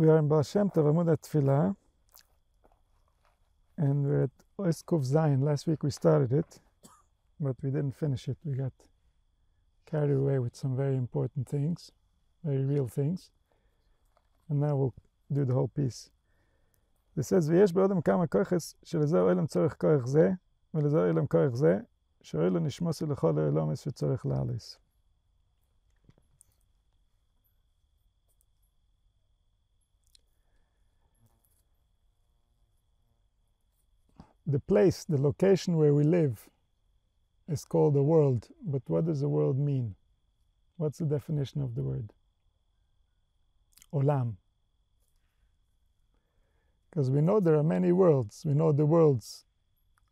We are in Baal Shem Tov, Amud Tefillah, and we're at Ois Kuf Zayin. Last week we started it, but we didn't finish it. We got carried away with some very important things, very real things, and now we'll do the whole piece. It says, "V'yesh b'odem kama koches shelezeh olam tzorech koach zeh, v'lezeh olam koach zeh, she'olam nishmosi l'chol ha'olam es shetzorech la'alis." The place, the location where we live is called the world, but what does the world mean? What's the definition of the word? Olam. Because we know there are many worlds. We know the worlds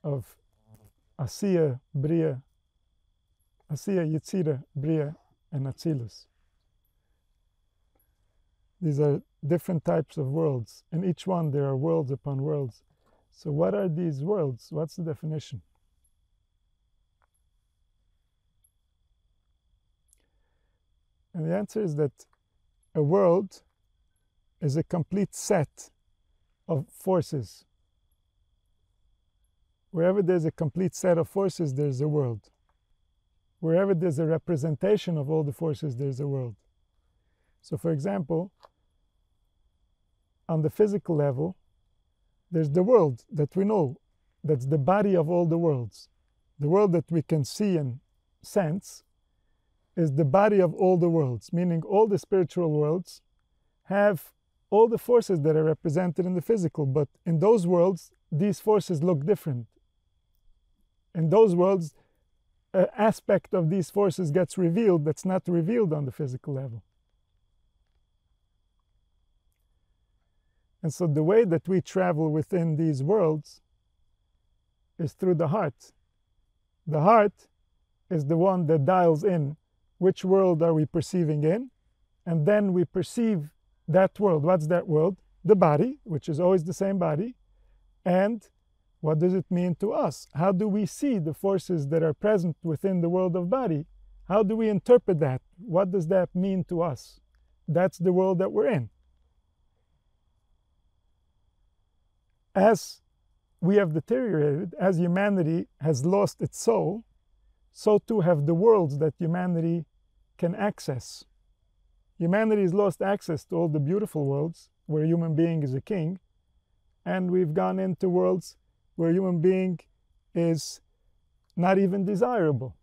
of Asiya, Bria, Asiya, Yitzira, Bria, and Atzilus. These are different types of worlds. In each one there are worlds upon worlds. So what are these worlds? What's the definition? And the answer is that a world is a complete set of forces. Wherever there's a complete set of forces, there's a world. Wherever there's a representation of all the forces, there's a world. So for example, on the physical level, there's the world that we know, that's the body of all the worlds. The world that we can see and sense is the body of all the worlds, meaning all the spiritual worlds have all the forces that are represented in the physical, but in those worlds, these forces look different. In those worlds, an aspect of these forces gets revealed that's not revealed on the physical level. And so the way that we travel within these worlds is through the heart. The heart is the one that dials in which world are we perceiving in, and then we perceive that world. What's that world? The body, which is always the same body. And what does it mean to us? How do we see the forces that are present within the world of body? How do we interpret that? What does that mean to us? That's the world that we're in. As we have deteriorated, as humanity has lost its soul, so too have the worlds that humanity can access. Humanity has lost access to all the beautiful worlds where a human being is a king, and we've gone into worlds where a human being is not even desirable.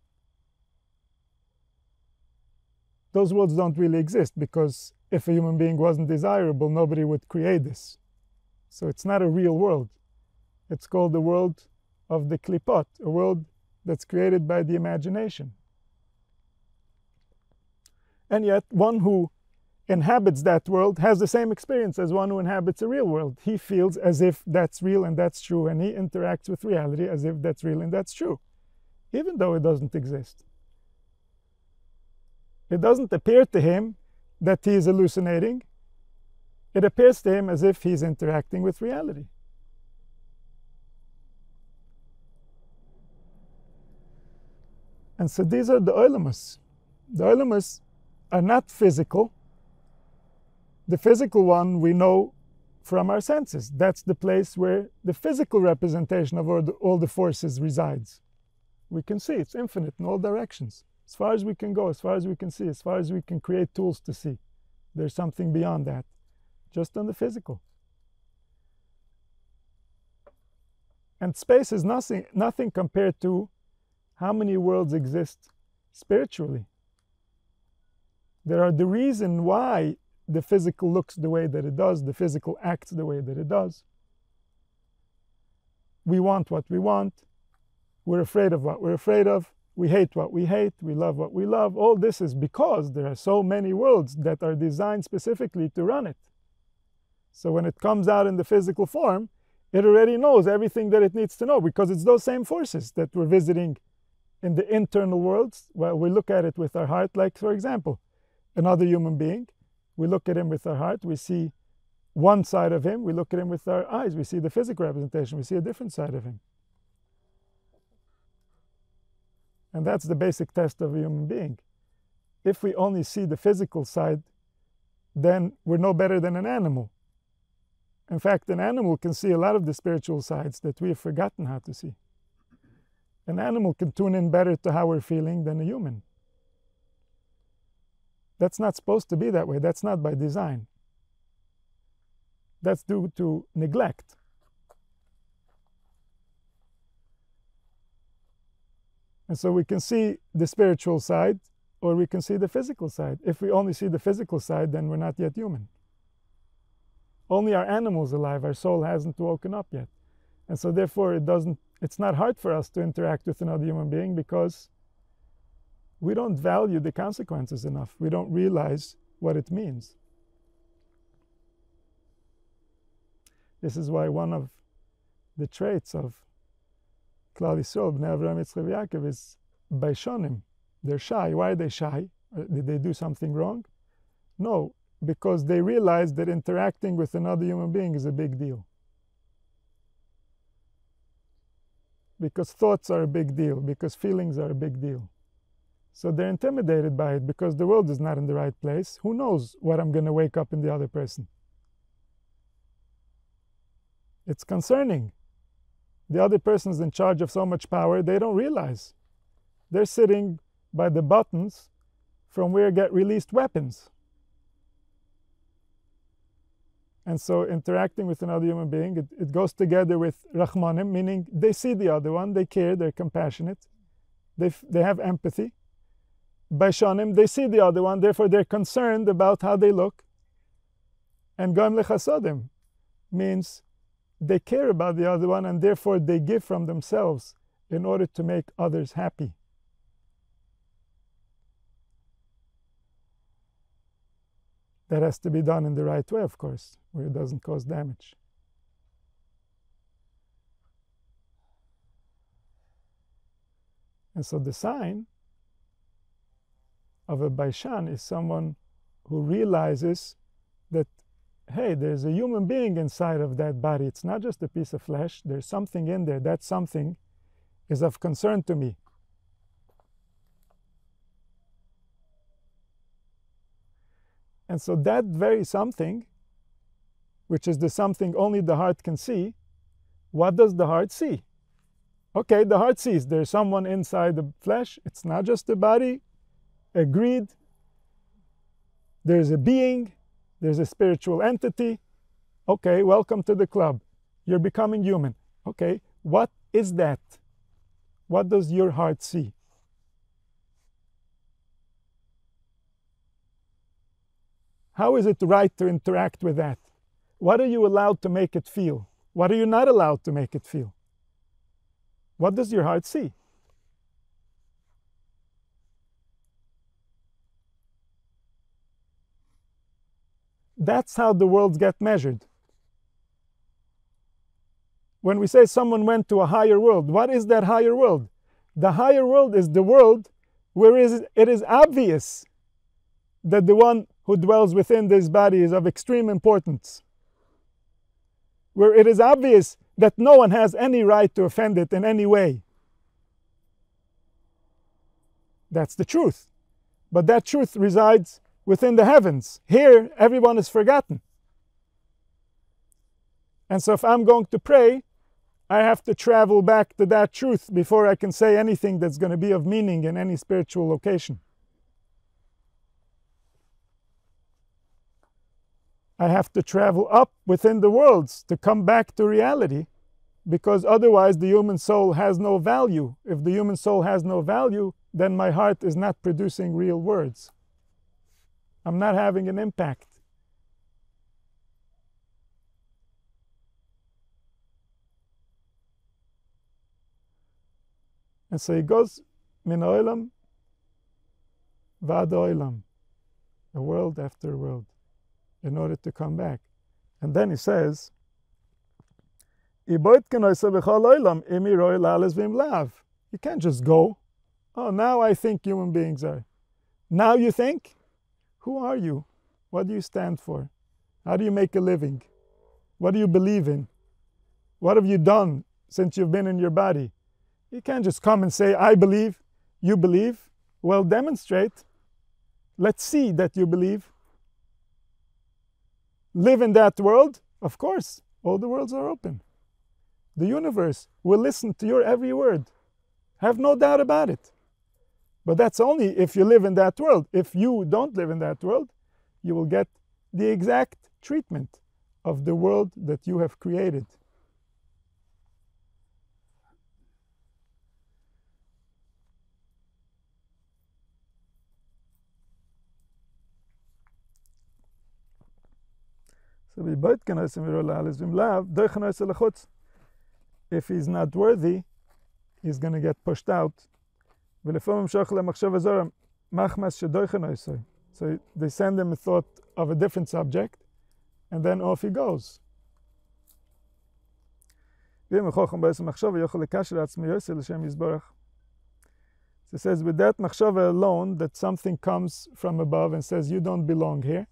Those worlds don't really exist, because if a human being wasn't desirable, nobody would create this. So it's not a real world. It's called the world of the klipot, a world that's created by the imagination. And yet, one who inhabits that world has the same experience as one who inhabits a real world. He feels as if that's real and that's true, and he interacts with reality as if that's real and that's true, even though it doesn't exist. It doesn't appear to him that he is hallucinating. It appears to him as if he's interacting with reality. And so these are the olamas. The olamas are not physical. The physical one we know from our senses. That's the place where the physical representation of all the forces resides. We can see it's infinite in all directions. As far as we can go, as far as we can see, as far as we can create tools to see. There's something beyond that, just on the physical. And space is nothing compared to how many worlds exist spiritually. There are the reason why the physical looks the way that it does, the physical acts the way that it does. We want what we want. We're afraid of what we're afraid of. We hate what we hate. We love what we love. All this is because there are so many worlds that are designed specifically to run it. So when it comes out in the physical form, it already knows everything that it needs to know, because it's those same forces that we're visiting in the internal worlds. Well, we look at it with our heart, like, for example, another human being. We look at him with our heart. We see one side of him. We look at him with our eyes. We see the physical representation. We see a different side of him. And that's the basic test of a human being. If we only see the physical side, then we're no better than an animal. In fact, an animal can see a lot of the spiritual sides that we have forgotten how to see. An animal can tune in better to how we're feeling than a human. That's not supposed to be that way. That's not by design. That's due to neglect. And so we can see the spiritual side, or we can see the physical side. If we only see the physical side, then we're not yet human. Only our animal's alive. Our soul hasn't woken up yet. And so therefore it's not hard for us to interact with another human being because we don't value the consequences enough. We don't realize what it means. This is why one of the traits of Klal Yisrael, Bnei Avraham, Yitzchak, Yakov, is Baishonim. They're shy. Why are they shy? Did they do something wrong? No, because they realize that interacting with another human being is a big deal. Because thoughts are a big deal, because feelings are a big deal. So they're intimidated by it because the world is not in the right place. Who knows what I'm going to wake up in the other person? It's concerning. The other person's in charge of so much power, they don't realize. They're sitting by the buttons from where get released weapons. And so interacting with another human being, it goes together with Rachmanim, meaning they see the other one, they care, they're compassionate, they have empathy. Baishanim, they see the other one, therefore they're concerned about how they look. And Goim Lechasodim means they care about the other one, and therefore they give from themselves in order to make others happy. That has to be done in the right way, of course, where it doesn't cause damage. And so the sign of a Baishan is someone who realizes that, hey, there's a human being inside of that body. It's not just a piece of flesh. There's something in there. That something is of concern to me. And so that very something, which is the something only the heart can see, what does the heart see? Okay, the heart sees there's someone inside the flesh. It's not just a body. Agreed. There's a being. There's a spiritual entity. Okay, welcome to the club. You're becoming human. Okay, what is that? What does your heart see? How is it right to interact with that? What are you allowed to make it feel? What are you not allowed to make it feel? What does your heart see? That's how the worlds get measured. When we say someone went to a higher world, what is that higher world? The higher world is the world where it is obvious that the one who dwells within this body is of extreme importance. Where it is obvious that no one has any right to offend it in any way. That's the truth. But that truth resides within the heavens. Here, everyone is forgotten. And so if I'm going to pray, I have to travel back to that truth before I can say anything that's going to be of meaning in any spiritual location. I have to travel up within the worlds to come back to reality, because otherwise the human soul has no value. If the human soul has no value, then my heart is not producing real words. I'm not having an impact. And so he goes, min oilam vad oilam, a world after a world, in order to come back. And then he says, you can't just go. Oh, now I think human beings are. Now you think? Who are you? What do you stand for? How do you make a living? What do you believe in? What have you done since you've been in your body? You can't just come and say, I believe, you believe. Well, demonstrate. Let's see that you believe. Live in that world, Of course, all the worlds are open. The universe will listen to your every word. Have no doubt about it. But that's only if you live in that world. If you don't live in that world, you will get the exact treatment of the world that you have created. So if he's not worthy, he's going to get pushed out. So they send him a thought of a different subject, and then off he goes. So it says, with that machshava alone, that something comes from above and says, you don't belong here.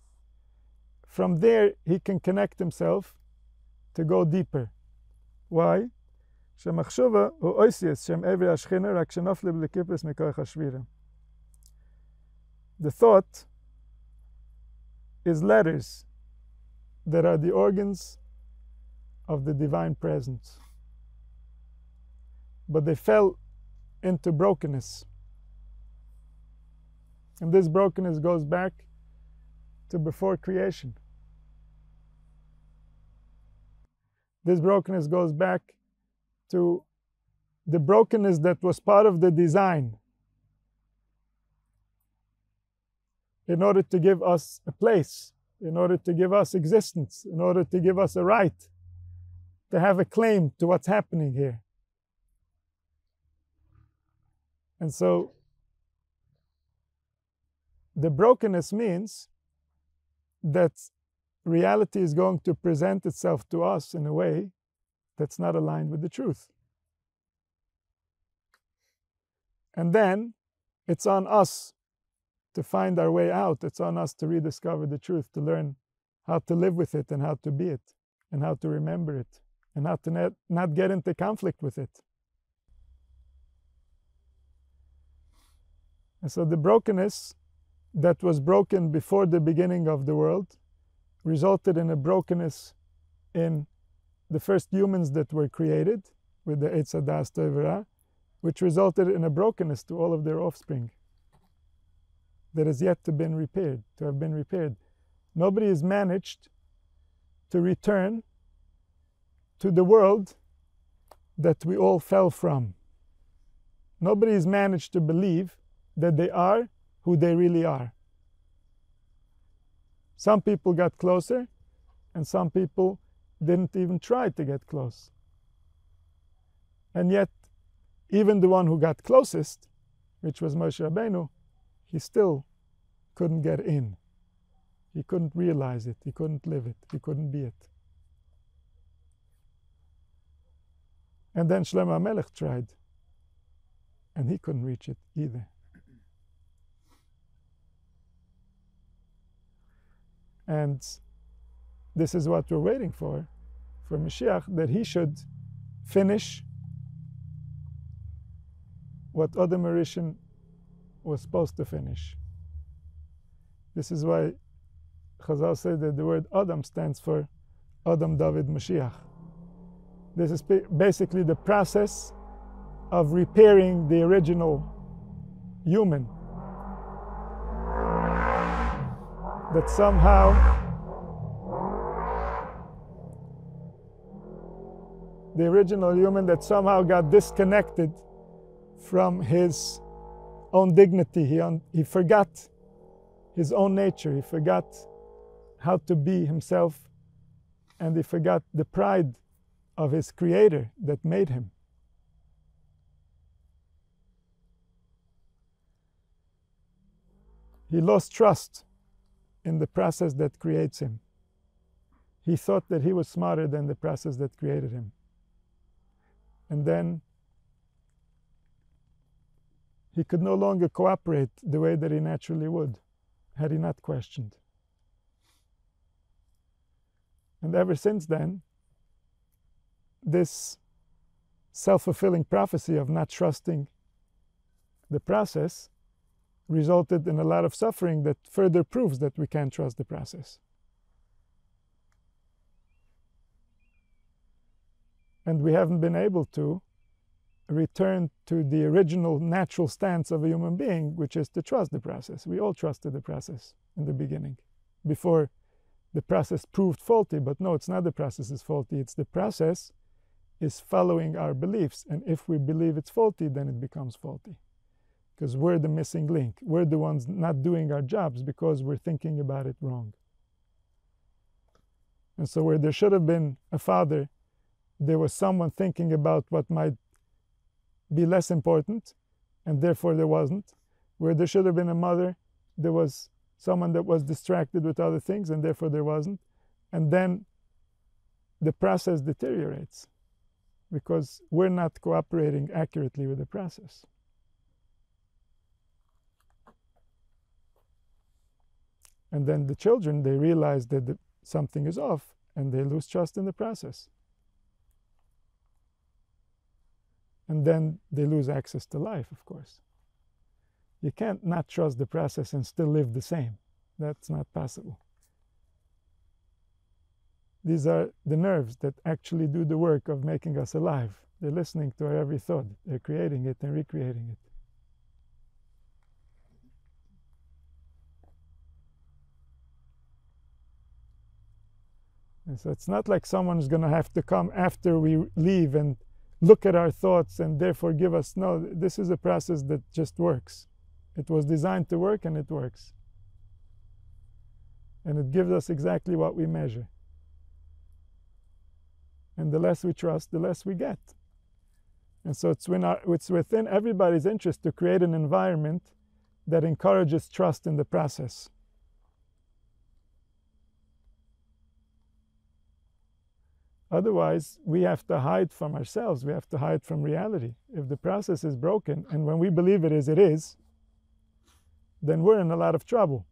From there, he can connect himself to go deeper. Why? The thought is letters that are the organs of the divine presence. But they fell into brokenness. And this brokenness goes back to before creation. This brokenness goes back to the brokenness that was part of the design in order to give us a place, in order to give us existence, in order to give us a right to have a claim to what's happening here. And so the brokenness means that reality is going to present itself to us in a way that's not aligned with the truth. And then it's on us to find our way out. It's on us to rediscover the truth, to learn how to live with it and how to be it and how to remember it and how to not get into conflict with it. And so the brokenness that was broken before the beginning of the world resulted in a brokenness in the first humans that were created with the Eitz Hadas Tov Ra, which resulted in a brokenness to all of their offspring that has yet to have been repaired. Nobody has managed to return to the world that we all fell from. Nobody has managed to believe that they are who they really are. Some people got closer, and some people didn't even try to get close. And yet, even the one who got closest, which was Moshe Rabbeinu, he still couldn't get in. He couldn't realize it. He couldn't live it. He couldn't be it. And then Shlomo HaMelech tried, and he couldn't reach it either. And this is what we're waiting for Mashiach, that he should finish what Adam HaRishon was supposed to finish. This is why Chazal said that the word Adam stands for Adam David Mashiach. This is basically the process of repairing the original human. That somehow the original human that somehow got disconnected from his own dignity. He forgot his own nature. He forgot how to be himself, and he forgot the pride of his creator that made him. He lost trust in the process that creates him. He thought that he was smarter than the process that created him. And then he could no longer cooperate the way that he naturally would, had he not questioned. And ever since then, this self-fulfilling prophecy of not trusting the process resulted in a lot of suffering that further proves that we can't trust the process. And we haven't been able to return to the original natural stance of a human being, which is to trust the process. We all trusted the process in the beginning, before the process proved faulty. But no, it's not the process is faulty. It's the process is following our beliefs. And if we believe it's faulty, then it becomes faulty. Because we're the missing link. We're the ones not doing our jobs because we're thinking about it wrong. And so where there should have been a father, there was someone thinking about what might be less important, and therefore there wasn't. Where there should have been a mother, there was someone that was distracted with other things, and therefore there wasn't. And then the process deteriorates because we're not cooperating accurately with the process. And then the children, they realize that something is off, and they lose trust in the process. And then they lose access to life, of course. You can't not trust the process and still live the same. That's not possible. These are the nerves that actually do the work of making us alive. They're listening to our every thought. They're creating it and recreating it. And so it's not like someone's going to have to come after we leave and look at our thoughts and therefore give us. No, this is a process that just works. It was designed to work, and it works. And it gives us exactly what we measure. And the less we trust, the less we get. And so it's within everybody's interest to create an environment that encourages trust in the process. Otherwise, we have to hide from ourselves. We have to hide from reality. If the process is broken, and when we believe it is, then we're in a lot of trouble.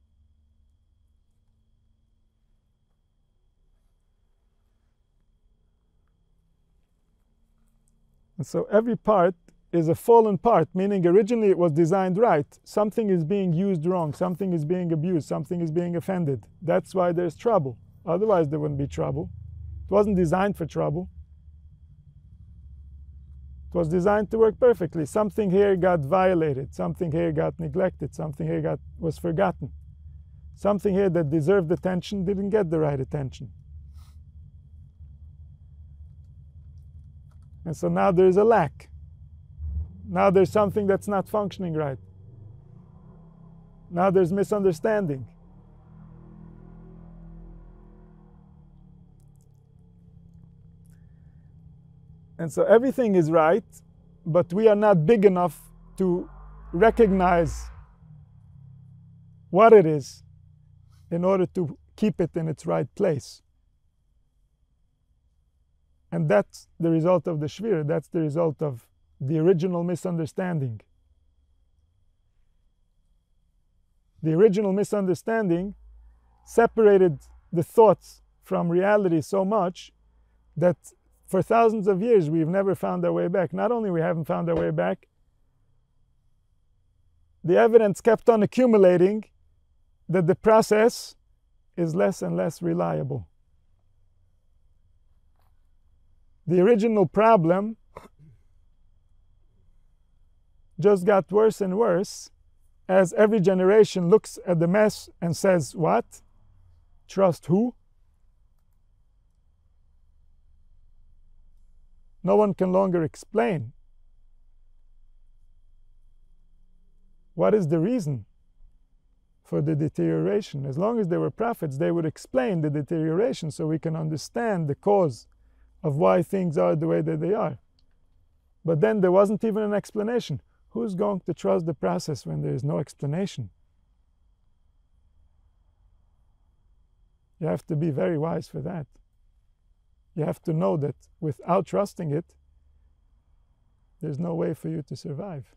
And so every part is a fallen part, meaning originally it was designed right. Something is being used wrong. Something is being abused. Something is being offended. That's why there's trouble. Otherwise, there wouldn't be trouble. It wasn't designed for trouble. It was designed to work perfectly. Something here got violated. Something here got neglected. Something here was forgotten. Something here that deserved attention didn't get the right attention. And so now there's a lack. Now there's something that's not functioning right. Now there's misunderstanding. And so everything is right, but we are not big enough to recognize what it is in order to keep it in its right place. And that's the result of the shvira. That's the result of the original misunderstanding. The original misunderstanding separated the thoughts from reality so much that for thousands of years we've never found our way back. Not only we haven't found our way back, the evidence kept on accumulating that the process is less and less reliable. The original problem just got worse and worse as every generation looks at the mess and says, what? Trust who? No one can longer explain. What is the reason for the deterioration? As long as there were prophets, they would explain the deterioration so we can understand the cause of why things are the way that they are. But then there wasn't even an explanation. Who's going to trust the process when there is no explanation? You have to be very wise for that. You have to know that without trusting it, there's no way for you to survive.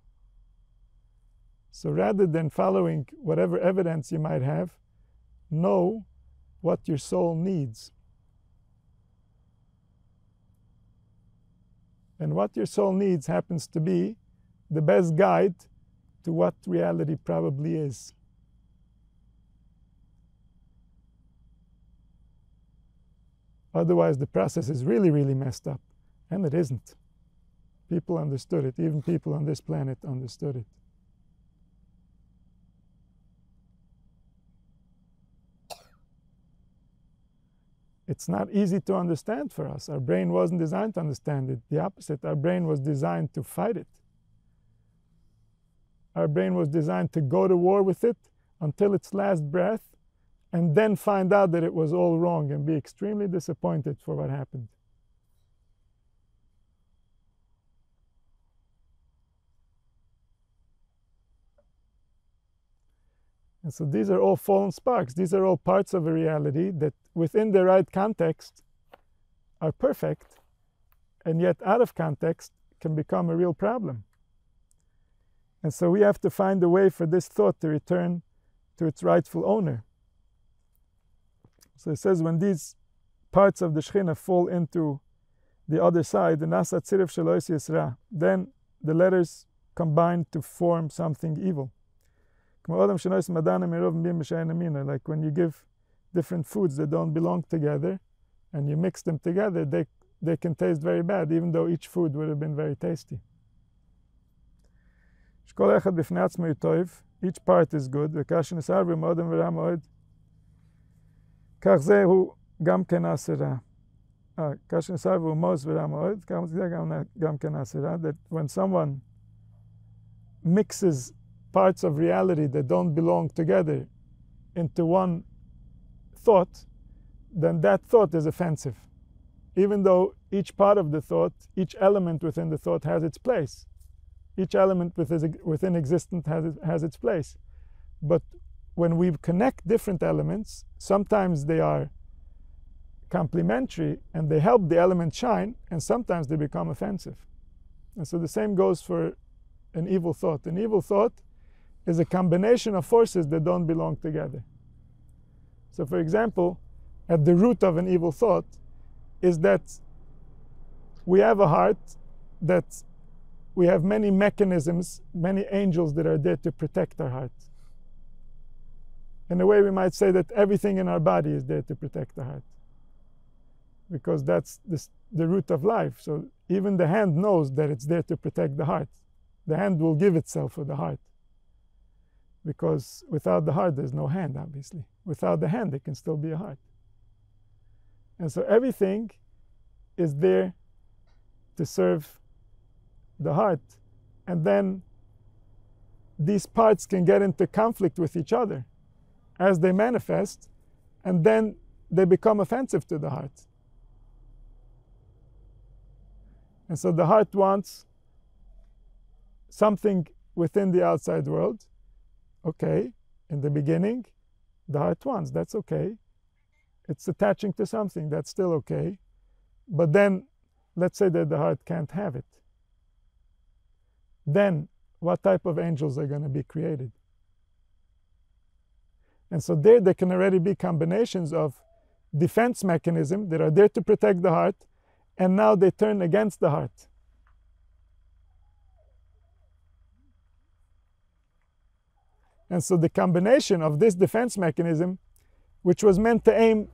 So rather than following whatever evidence you might have, know what your soul needs. And what your soul needs happens to be the best guide to what reality probably is. Otherwise, the process is really, really messed up. And it isn't. People understood it. Even people on this planet understood it. It's not easy to understand for us. Our brain wasn't designed to understand it. The opposite. Our brain was designed to fight it. Our brain was designed to go to war with it until its last breath, and then find out that it was all wrong and be extremely disappointed for what happened. And so these are all fallen sparks. These are all parts of a reality that within the right context are perfect, and yet out of context can become a real problem. And so we have to find a way for this thought to return to its rightful owner. So it says when these parts of the Shekhinah fall into the other side, then the letters combine to form something evil. Like when you give different foods that don't belong together and you mix them together, they can taste very bad, even though each food would have been very tasty. Each part is good. That when someone mixes parts of reality that don't belong together into one thought, then that thought is offensive. Even though each part of the thought, each element within the thought has its place. Each element within existence has its place. But when we connect different elements, sometimes they are complementary and they help the element shine, and sometimes they become offensive. And so the same goes for an evil thought. An evil thought is a combination of forces that don't belong together. So for example, at the root of an evil thought is that we have a heart, that we have many mechanisms, many angels that are there to protect our heart. In a way, we might say that everything in our body is there to protect the heart, because that's the root of life. So even the hand knows that it's there to protect the heart. The hand will give itself for the heart, because without the heart there's no hand, obviously. Without the hand there can still be a heart. And so everything is there to serve the heart. And then these parts can get into conflict with each other as they manifest, and then they become offensive to the heart. And so the heart wants something within the outside world. Okay, in the beginning, the heart wants, that's okay. It's attaching to something, that's still okay. But then, let's say that the heart can't have it. Then, what type of angels are going to be created? And so there can already be combinations of defense mechanisms that are there to protect the heart, and now they turn against the heart. And so the combination of this defense mechanism, which was meant to aim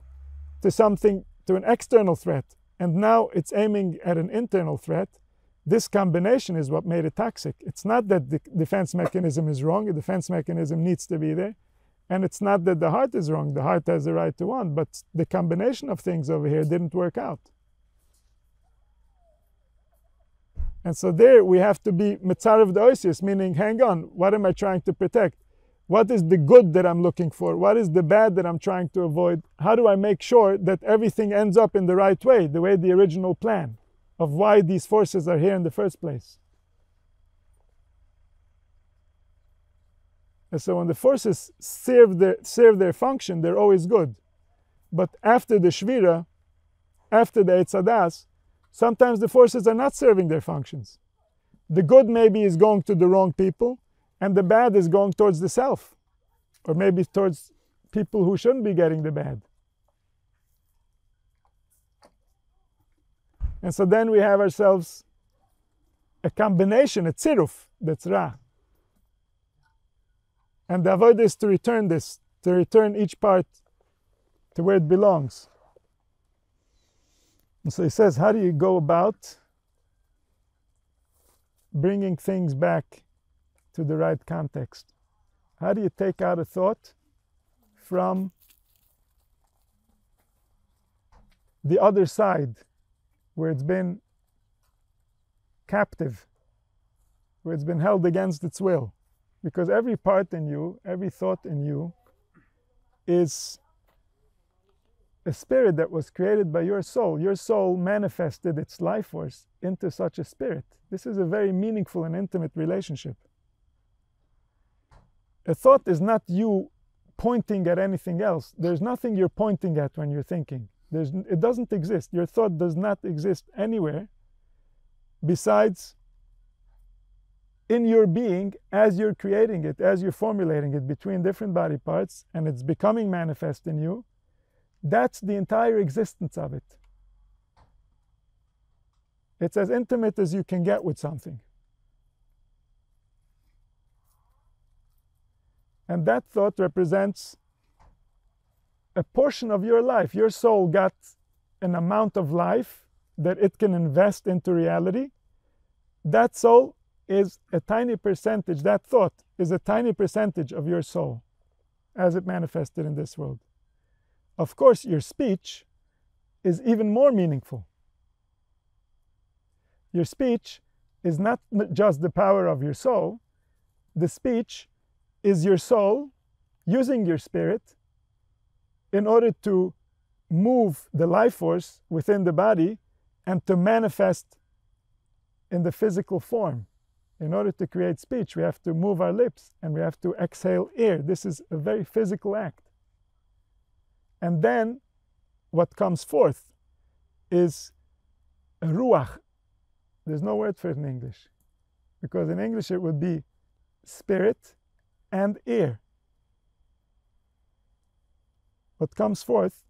to something, to an external threat, and now it's aiming at an internal threat, this combination is what made it toxic. It's not that the defense mechanism is wrong, the defense mechanism needs to be there, and it's not that the heart is wrong, the heart has the right to want, but the combination of things over here didn't work out. And so there we have to be mitzarev d'oisius, meaning, hang on, what am I trying to protect? What is the good that I'm looking for? What is the bad that I'm trying to avoid? How do I make sure that everything ends up in the right way, the way the original plan of why these forces are here in the first place? And so when the forces serve their function, they're always good. But after the shvira, after the etzadas, sometimes the forces are not serving their functions. The good maybe is going to the wrong people, and the bad is going towards the self, or maybe towards people who shouldn't be getting the bad. And so then we have ourselves a combination, a tziruf, that's ra. And the avoid is to return this, to return each part to where it belongs. And so he says, how do you go about bringing things back to the right context. How do you take out a thought from the other side, where it's been captive, where it's been held against its will? Because every part in you, every thought in you, is a spirit that was created by your soul. Your soul manifested its life force into such a spirit. This is a very meaningful and intimate relationship. A thought is not you pointing at anything else. There's nothing you're pointing at when you're thinking. It doesn't exist. Your thought does not exist anywhere besides in your being as you're creating it, as you're formulating it between different body parts, and it's becoming manifest in you. That's the entire existence of it. It's as intimate as you can get with something. And that thought represents a portion of your life. Your soul got an amount of life that it can invest into reality. That soul is a tiny percentage, that thought is a tiny percentage of your soul as it manifested in this world. Of course, your speech is even more meaningful. Your speech is not just the power of your soul. The speech is your soul using your spirit in order to move the life force within the body and to manifest in the physical form. In order to create speech, we have to move our lips and we have to exhale air. This is a very physical act. And then what comes forth is a ruach. There's no word for it in English, because in English it would be spirit and air. What comes forth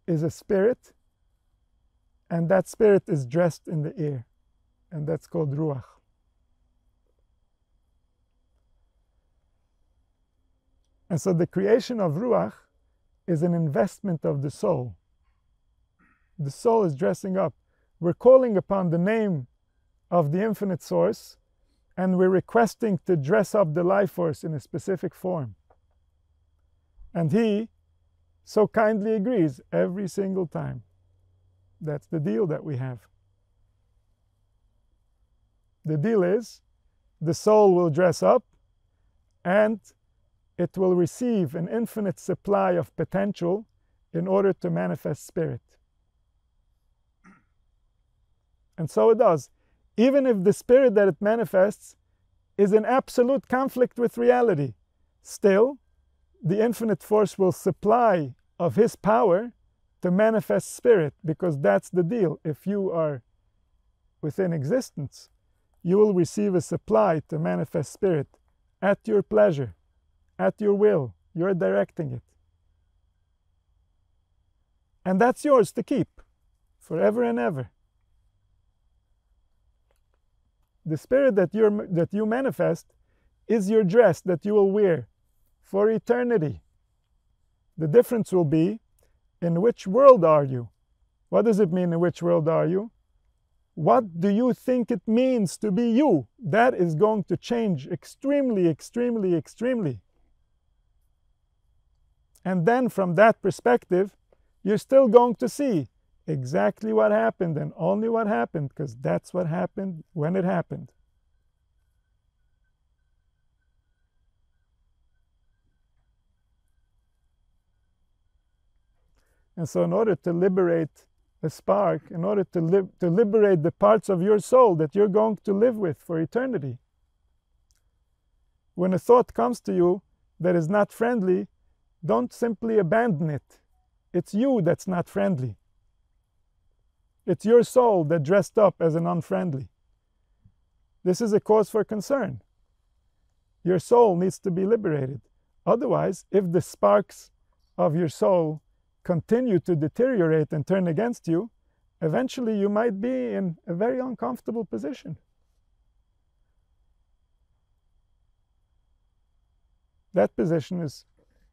is a spirit, and that spirit is dressed in the air, and that's called ruach. And so the creation of ruach is an investment of the soul. The soul is dressing up. We're calling upon the name of the infinite source, and we're requesting to dress up the life force in a specific form. And he so kindly agrees every single time. That's the deal that we have. The deal is the soul will dress up and it will receive an infinite supply of potential in order to manifest spirit. And so it does. Even if the spirit that it manifests is in absolute conflict with reality, still, the infinite force will supply of his power to manifest spirit, because that's the deal. If you are within existence, you will receive a supply to manifest spirit at your pleasure, at your will. You're directing it. And that's yours to keep forever and ever. The spirit that you manifest is your dress that you will wear for eternity. The difference will be, in which world are you? What does it mean, in which world are you? What do you think it means to be you? That is going to change extremely, extremely, extremely. And then from that perspective, you're still going to see exactly what happened and only what happened, because that's what happened when it happened. And so in order to liberate a spark, in order to liberate the parts of your soul that you're going to live with for eternity, when a thought comes to you that is not friendly, don't simply abandon it. It's you that's not friendly. It's your soul that dressed up as an unfriendly. This is a cause for concern. Your soul needs to be liberated. Otherwise, if the sparks of your soul continue to deteriorate and turn against you, eventually you might be in a very uncomfortable position. That position is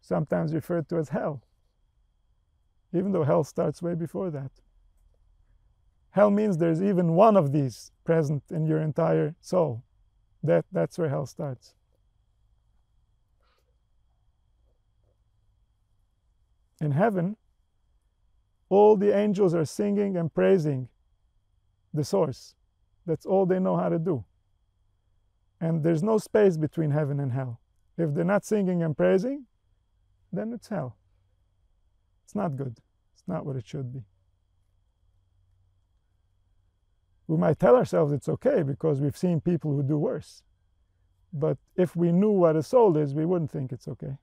sometimes referred to as hell, even though hell starts way before that. Hell means there's even one of these present in your entire soul. That's where hell starts. In heaven, all the angels are singing and praising the source. That's all they know how to do. And there's no space between heaven and hell. If they're not singing and praising, then it's hell. It's not good. It's not what it should be. We might tell ourselves it's okay because we've seen people who do worse. But if we knew what a soul is, we wouldn't think it's okay.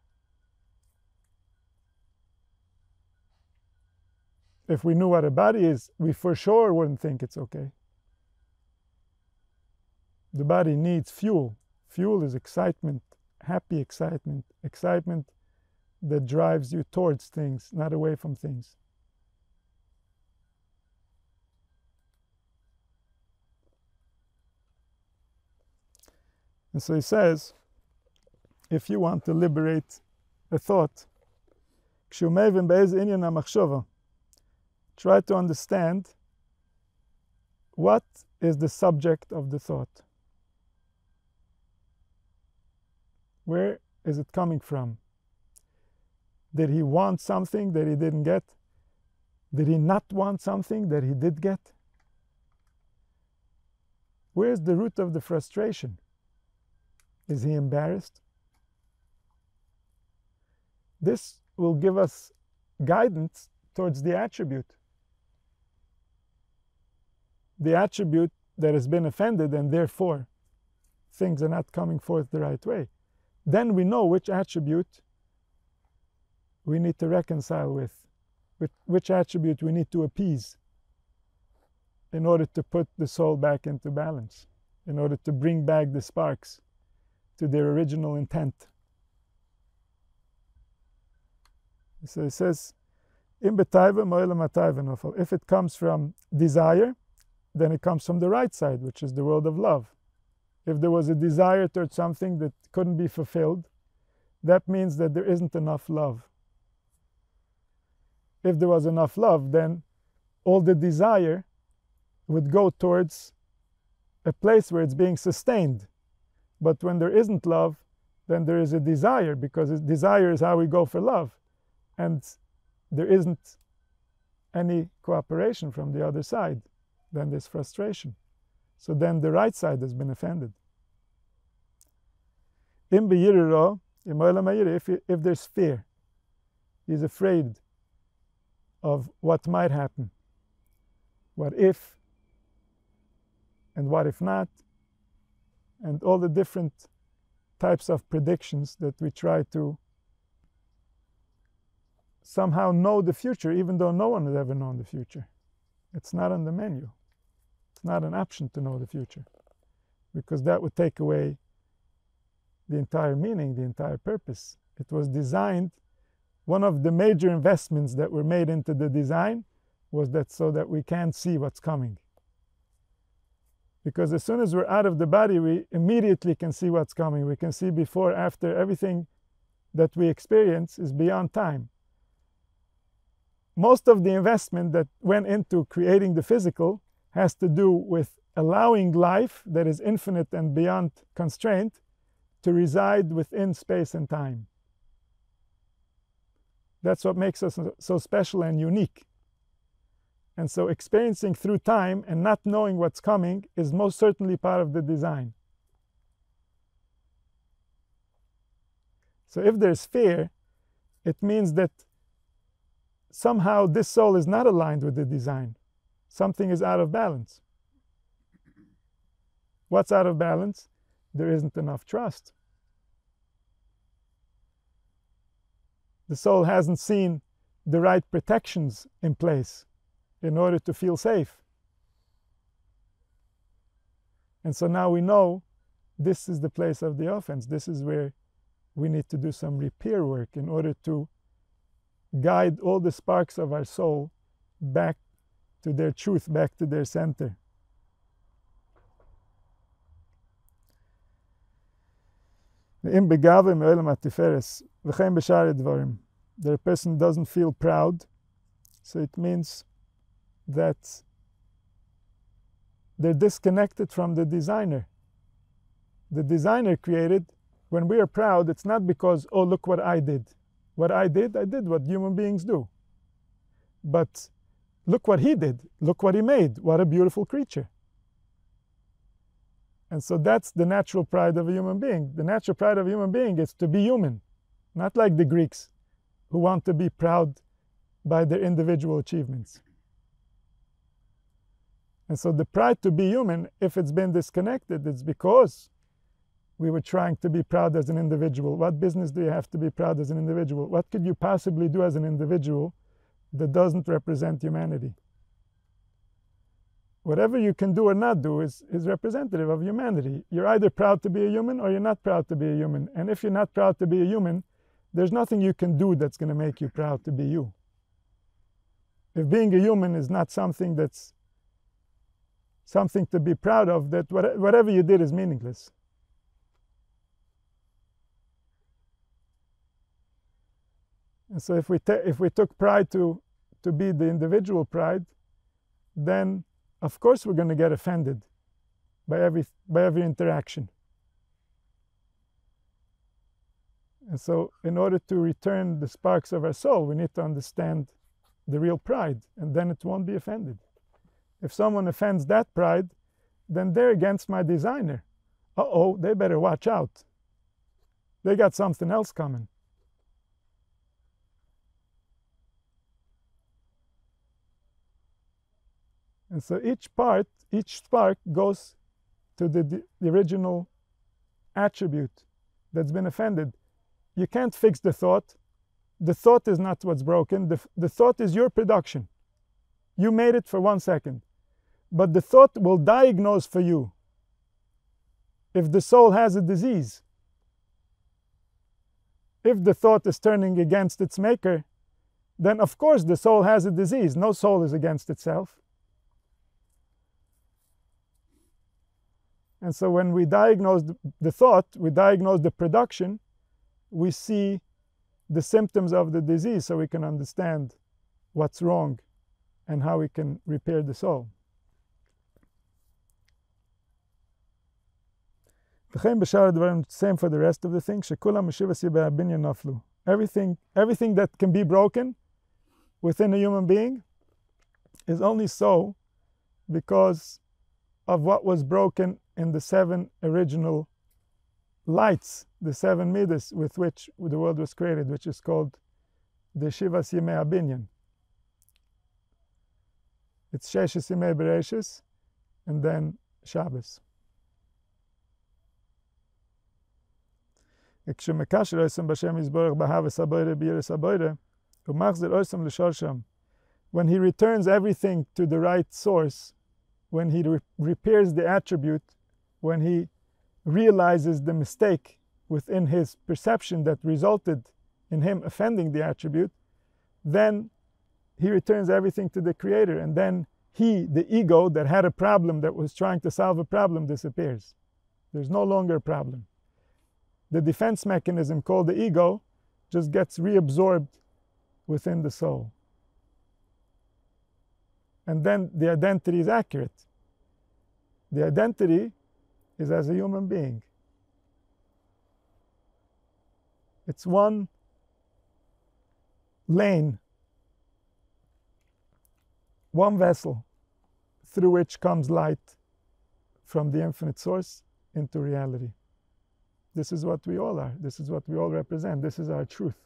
If we knew what a body is, we for sure wouldn't think it's okay. The body needs fuel. Fuel is excitement, happy excitement, excitement that drives you towards things, not away from things. And so he says, if you want to liberate a thought, try to understand what is the subject of the thought. Where is it coming from? Did he want something that he didn't get? Did he not want something that he did get? Where's the root of the frustration? Is he embarrassed? This will give us guidance towards the attribute. The attribute that has been offended, and therefore things are not coming forth the right way. Then we know which attribute we need to reconcile with which attribute we need to appease in order to put the soul back into balance, in order to bring back the sparks to their original intent. So it says, if it comes from desire, then it comes from the right side, which is the world of love. If there was a desire towards something that couldn't be fulfilled, that means that there isn't enough love. If there was enough love, then all the desire would go towards a place where it's being sustained. But when there isn't love, then there is a desire, because desire is how we go for love. And there isn't any cooperation from the other side. Then there's frustration. So then the right side has been offended. If there's fear, he's afraid of what might happen. What if, and what if not, and all the different types of predictions that we try to somehow know the future, even though no one has ever known the future. It's not on the menu. It's not an option to know the future, because that would take away the entire meaning, the entire purpose. It was designed, one of the major investments that were made into the design was that so that we can't see what's coming. Because as soon as we're out of the body, we immediately can see what's coming. We can see before, after. Everything that we experience is beyond time. Most of the investment that went into creating the physical has to do with allowing life that is infinite and beyond constraint to reside within space and time. That's what makes us so special and unique. And so experiencing through time and not knowing what's coming is most certainly part of the design. So if there's fear, it means that somehow this soul is not aligned with the design. Something is out of balance. What's out of balance? There isn't enough trust. The soul hasn't seen the right protections in place in order to feel safe. And so now we know this is the place of the offense. This is where we need to do some repair work in order to guide all the sparks of our soul back to their truth, back to their center. The person doesn't feel proud, so it means that they're disconnected from the designer. The designer created. When we are proud, it's not because, oh, look what I did. What I did what human beings do. But look what he did. Look what he made. What a beautiful creature. And so that's the natural pride of a human being. The natural pride of a human being is to be human. Not like the Greeks, who want to be proud by their individual achievements. And so the pride to be human, if it's been disconnected, it's because we were trying to be proud as an individual. What business do you have to be proud as an individual? What could you possibly do as an individual that doesn't represent humanity? Whatever you can do or not do is representative of humanity. You're either proud to be a human or you're not proud to be a human. And if you're not proud to be a human, there's nothing you can do that's going to make you proud to be you. If being a human is not something that's something to be proud of, that whatever you did is meaningless. And so if we took pride to be the individual pride, then of course we're going to get offended by every interaction. And so in order to return the sparks of our soul, we need to understand the real pride, and then it won't be offended. If someone offends that pride, then they're against my designer. Uh-oh, they better watch out. They got something else coming. And so each spark goes to the original attribute that's been offended. You can't fix the thought. The thought is not what's broken. The thought is your production. You made it for 1 second. But the thought will diagnose for you if the soul has a disease. If the thought is turning against its maker, then of course the soul has a disease. No soul is against itself. And so when we diagnose the thought, we diagnose the production, we see the symptoms of the disease so we can understand what's wrong and how we can repair the soul. Same for the rest of the things. Everything that can be broken within a human being is only so because of what was broken in the 7 original lights, the 7 midas with which the world was created, which is called the Shivas Yemei HaBinyan. It's Sheshes Yemei Bereshis and then Shabbos. When he returns everything to the right source, when he repairs the attribute, when he realizes the mistake within his perception that resulted in him offending the attribute, then he returns everything to the Creator, and then he, the ego that had a problem, that was trying to solve a problem, disappears. There's no longer a problem. The defense mechanism called the ego just gets reabsorbed within the soul. And then the identity is accurate. The identity is as a human being. It's one lane, one vessel through which comes light from the infinite source into reality. This is what we all are. This is what we all represent. This is our truth.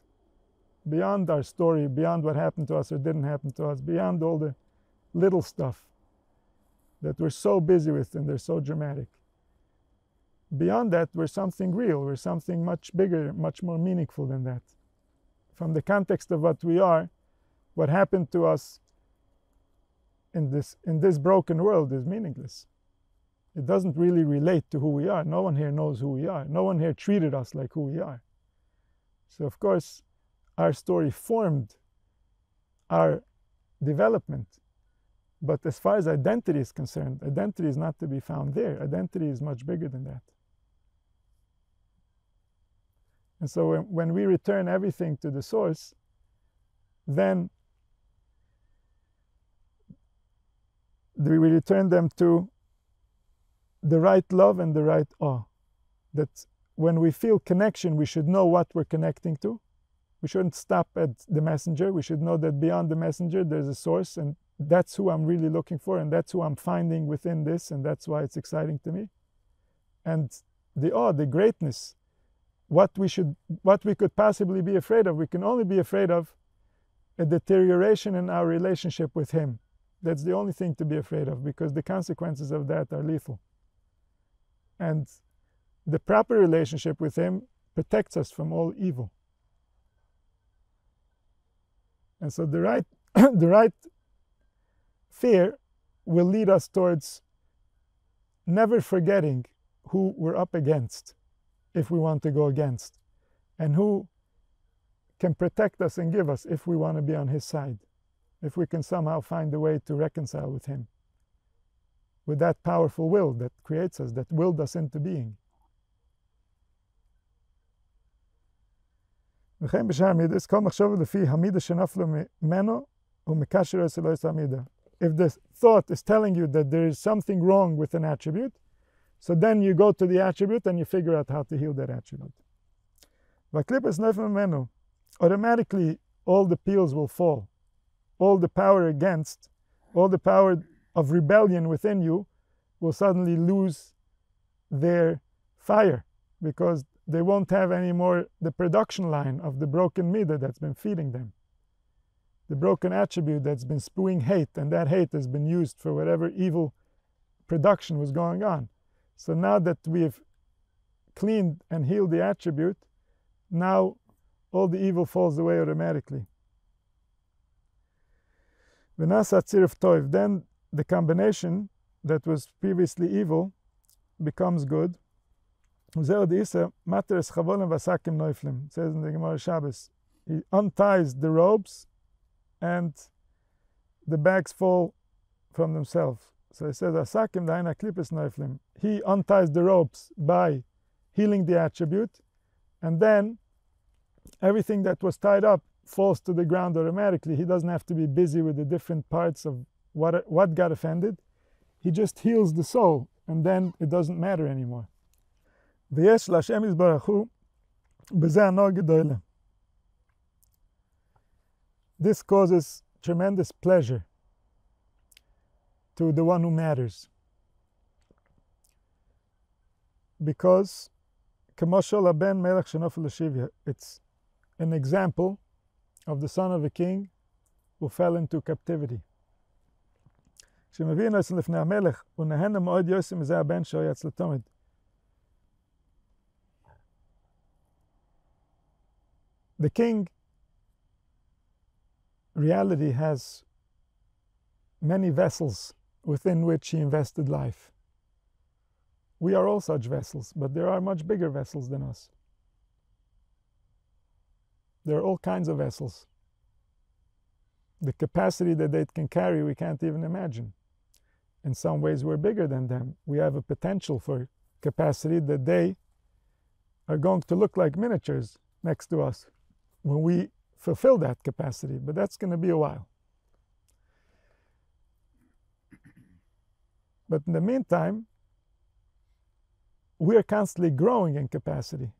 Beyond our story, beyond what happened to us or didn't happen to us, beyond all the little stuff that we're so busy with and they're so dramatic. Beyond that, we're something real. We're something much bigger, much more meaningful than that. From the context of what we are, what happened to us in this broken world is meaningless. It doesn't really relate to who we are. No one here knows who we are. No one here treated us like who we are. So of course, our story formed our development. But as far as identity is concerned, identity is not to be found there. Identity is much bigger than that. And so when we return everything to the source, then we return them to the right love and the right awe. That when we feel connection, we should know what we're connecting to. We shouldn't stop at the messenger. We should know that beyond the messenger, there's a source, and that's who I'm really looking for, and that's who I'm finding within this, and that's why it's exciting to me. And the awe, the greatness, what we could possibly be afraid of, we can only be afraid of a deterioration in our relationship with Him. That's the only thing to be afraid of, because the consequences of that are lethal. And the proper relationship with Him protects us from all evil. And so the right, the right fear will lead us towards never forgetting who we're up against, if we want to go against, and who can protect us and give us if we want to be on His side, if we can somehow find a way to reconcile with Him, with that powerful will that creates us, that willed us into being. If the thought is telling you that there is something wrong with an attribute, so then you go to the attribute and you figure out how to heal that attribute. Automatically, all the peels will fall. All the power against, all the power of rebellion within you will suddenly lose their fire, because they won't have anymore the production line of the broken midah that's been feeding them. The broken attribute that's been spewing hate, and that hate has been used for whatever evil production was going on. So now that we've cleaned and healed the attribute, now all the evil falls away automatically. Then the combination that was previously evil becomes good. It says in the Gemara Shabbos, he unties the ropes and the bags fall from themselves. So it says, he unties the ropes by healing the attribute, and then everything that was tied up falls to the ground automatically. He doesn't have to be busy with the different parts of what got offended. He just heals the soul, and then it doesn't matter anymore. This causes tremendous pleasure to the one who matters, because it's an example of the son of a king who fell into captivity. The king, reality, has many vessels within which he invested life. We are all such vessels, but there are much bigger vessels than us. There are all kinds of vessels. The capacity that they can carry, we can't even imagine. In some ways, we're bigger than them. We have a potential for capacity that they are going to look like miniatures next to us when we fulfill that capacity, but that's going to be a while. But in the meantime, we are constantly growing in capacity.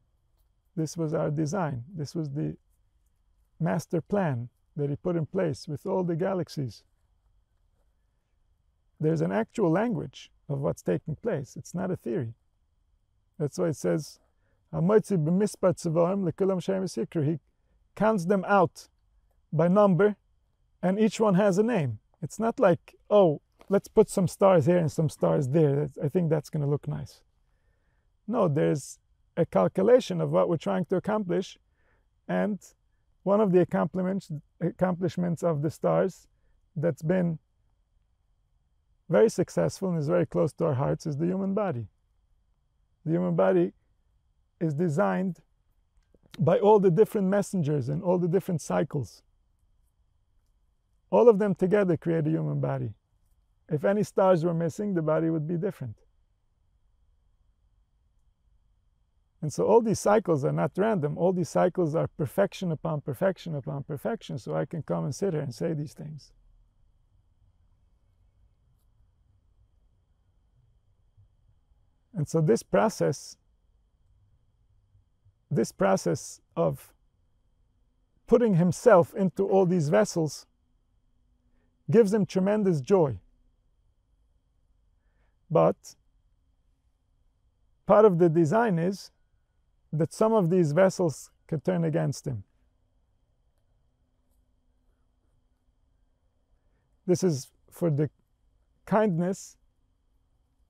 This was our design. This was the master plan that He put in place with all the galaxies. There's an actual language of what's taking place. It's not a theory. That's why it says, He counts them out by number, and each one has a name. It's not like, oh, let's put some stars here and some stars there. I think that's going to look nice. No, there's a calculation of what we're trying to accomplish, and one of the accomplishments of the stars that's been very successful and is very close to our hearts is the human body. The human body is designed by all the different messengers and all the different cycles. All of them together create a human body. If any stars were missing, the body would be different. And so all these cycles are not random. All these cycles are perfection upon perfection upon perfection, so I can come and sit here and say these things. And so this process of putting himself into all these vessels gives him tremendous joy. But part of the design is that some of these vessels can turn against him. This is for the kindness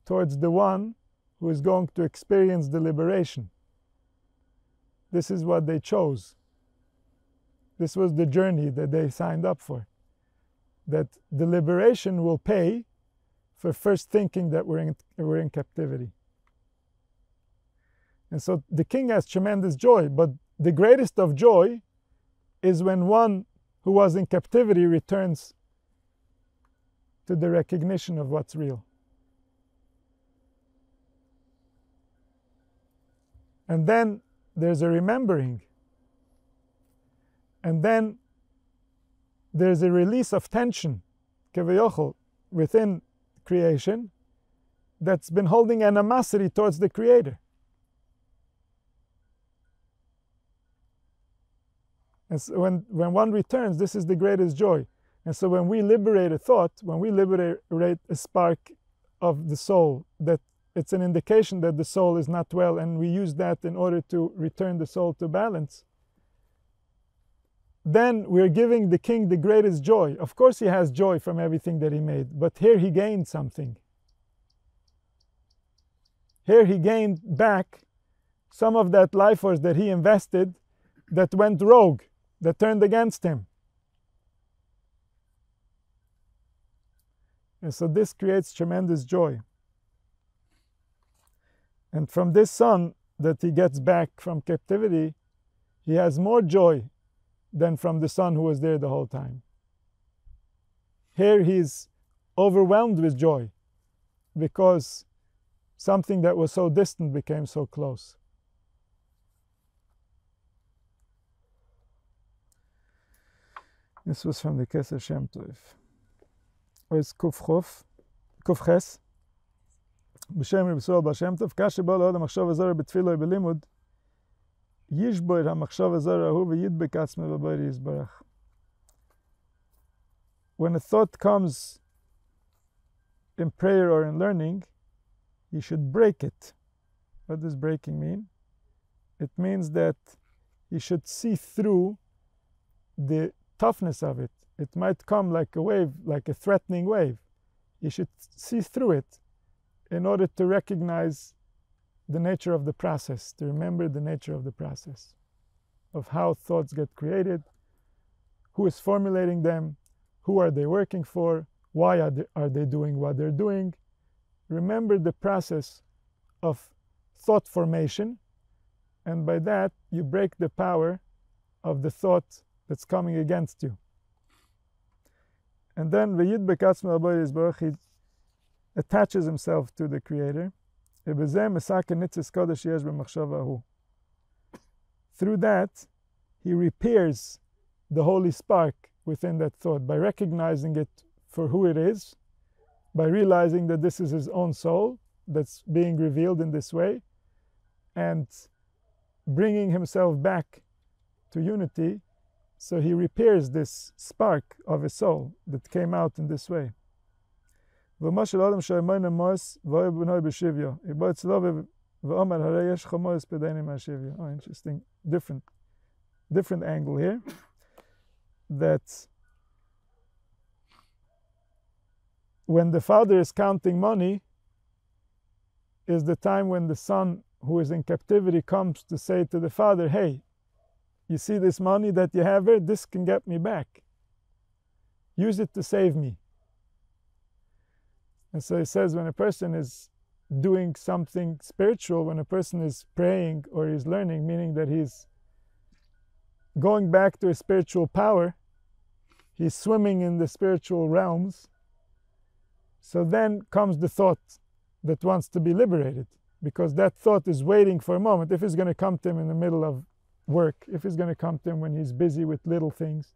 towards the one who is going to experience the liberation. This is what they chose. This was the journey that they signed up for. That the liberation will pay for first thinking that we're in captivity. And so the king has tremendous joy, but the greatest of joy is when one who was in captivity returns to the recognition of what's real. And then there's a remembering. And then there's a release of tension, kevayochel, within creation that's been holding animosity towards the Creator. And so when one returns, this is the greatest joy. And so when we liberate a thought, when we liberate a spark of the soul, that it's an indication that the soul is not well, and we use that in order to return the soul to balance, then we're giving the king the greatest joy. Of course he has joy from everything that he made, but here he gained something. Here he gained back some of that life force that he invested that went rogue, that turned against him. And so this creates tremendous joy. And from this son that he gets back from captivity, he has more joy than from the son who was there the whole time. Here he's overwhelmed with joy because something that was so distant became so close. This was from the Baal Shem Tov. Ois Kuf Ches. בשם רבי ישראל בעל שם טוב, כאשר בא לעוד המחשב הזר בתפילה ובלימוד, ישבור המחשב הזר ההוא וידבק עצמו בבורא יתברך. When a thought comes in prayer or in learning, you should break it. What does breaking mean? It means that you should see through the toughness of it. It might come like a wave, like a threatening wave. You should see through it in order to recognize the nature of the process, to remember the nature of the process, of how thoughts get created, who is formulating them, who are they working for, why are they doing what they're doing. Remember the process of thought formation, and by that you break the power of the thought that's coming against you. And then v'yidbek atzmo b'borei yitbarach, he attaches himself to the Creator. Through that, he repairs the holy spark within that thought by recognizing it for who it is, by realizing that this is his own soul that's being revealed in this way, and bringing himself back to unity. So he repairs this spark of his soul that came out in this way. Oh, interesting, different angle here. That when the father is counting money is the time when the son who is in captivity comes to say to the father, hey, you see this money that you have here? This can get me back. Use it to save me. And so he says when a person is doing something spiritual, when a person is praying or is learning, meaning that he's going back to a spiritual power, he's swimming in the spiritual realms, so then comes the thought that wants to be liberated, because that thought is waiting for a moment. If it's going to come to him in the middle of work, if it's going to come to him when he's busy with little things,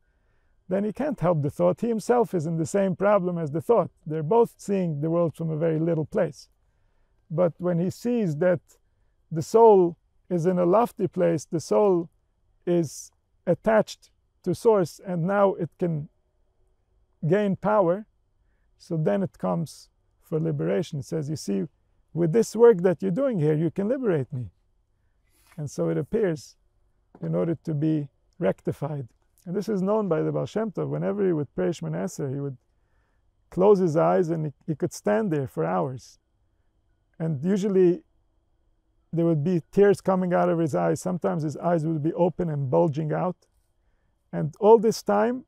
then he can't help the thought. He himself is in the same problem as the thought. They're both seeing the world from a very little place. But when he sees that the soul is in a lofty place, the soul is attached to source, and now it can gain power, so then it comes for liberation. It says, you see, with this work that you're doing here, you can liberate me. And so it appears in order to be rectified. And this is known by the Baal Shem Tov. Whenever he would pray Shemona Esrei, he would close his eyes and he could stand there for hours. And usually there would be tears coming out of his eyes. Sometimes his eyes would be open and bulging out. And all this time,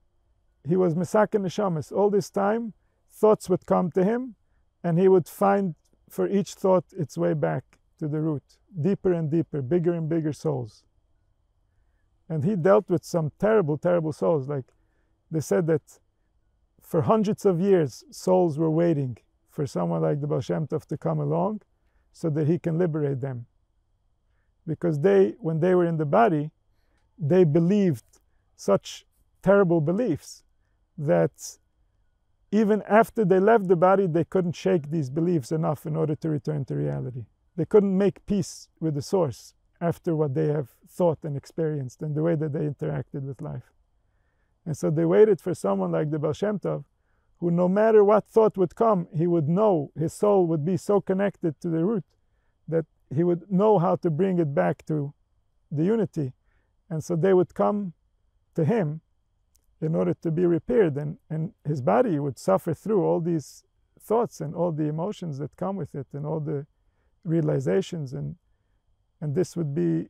he was mesaken neshamas. All this time, thoughts would come to him, and he would find for each thought its way back to the root, deeper and deeper, bigger and bigger souls. And he dealt with some terrible, terrible souls. Like they said that for hundreds of years, souls were waiting for someone like the Baal Shem Tov to come along so that he can liberate them. Because when they were in the body, they believed such terrible beliefs that even after they left the body, they couldn't shake these beliefs enough in order to return to reality. They couldn't make peace with the source after what they have thought and experienced and the way that they interacted with life. And so they waited for someone like the Baal Shem Tov, who no matter what thought would come, he would know, his soul would be so connected to the root that he would know how to bring it back to the unity. And so they would come to him in order to be repaired, and his body would suffer through all these thoughts and all the emotions that come with it and all the realizations, and this would be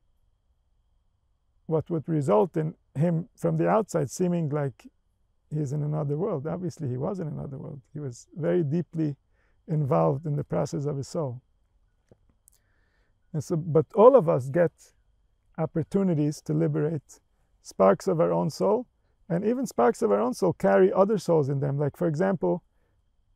what would result in him from the outside seeming like he's in another world. Obviously he was in another world. He was very deeply involved in the process of his soul. And so, but all of us get opportunities to liberate sparks of our own soul, and even sparks of our own soul carry other souls in them. Like, for example,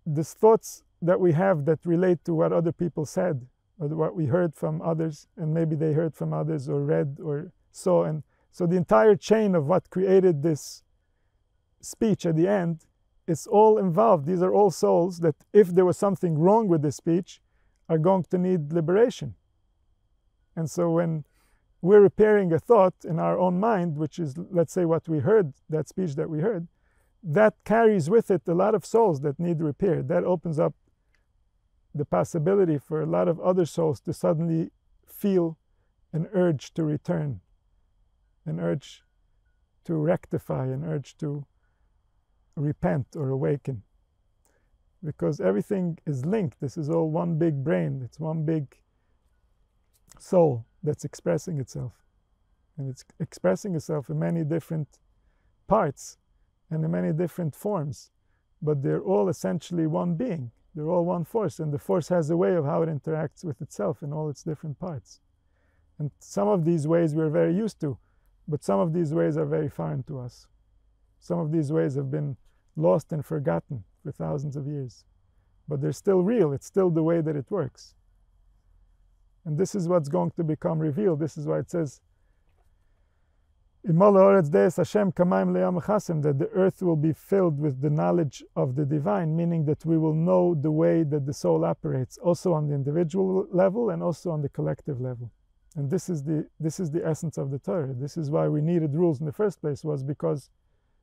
the thoughts that we have that relate to what other people said, or what we heard from others, and maybe they heard from others or read or saw. And so the entire chain of what created this speech at the end is all involved. These are all souls that, if there was something wrong with this speech, are going to need liberation. And so when we're repairing a thought in our own mind, which is, let's say, what we heard, that speech that we heard, that carries with it a lot of souls that need repaired. That opens up the possibility for a lot of other souls to suddenly feel an urge to return, an urge to rectify, an urge to repent or awaken. Because everything is linked. This is all one big brain. It's one big soul that's expressing itself. And it's expressing itself in many different parts and in many different forms. But they're all essentially one being. They're all one force. And the force has a way of how it interacts with itself in all its different parts. And some of these ways we're very used to, but some of these ways are very foreign to us. Some of these ways have been lost and forgotten for thousands of years. But they're still real. It's still the way that it works. And this is what's going to become revealed. This is why it says, that the earth will be filled with the knowledge of the divine, meaning that we will know the way that the soul operates, also on the individual level and also on the collective level. And this is the essence of the Torah. This is why we needed rules in the first place, was because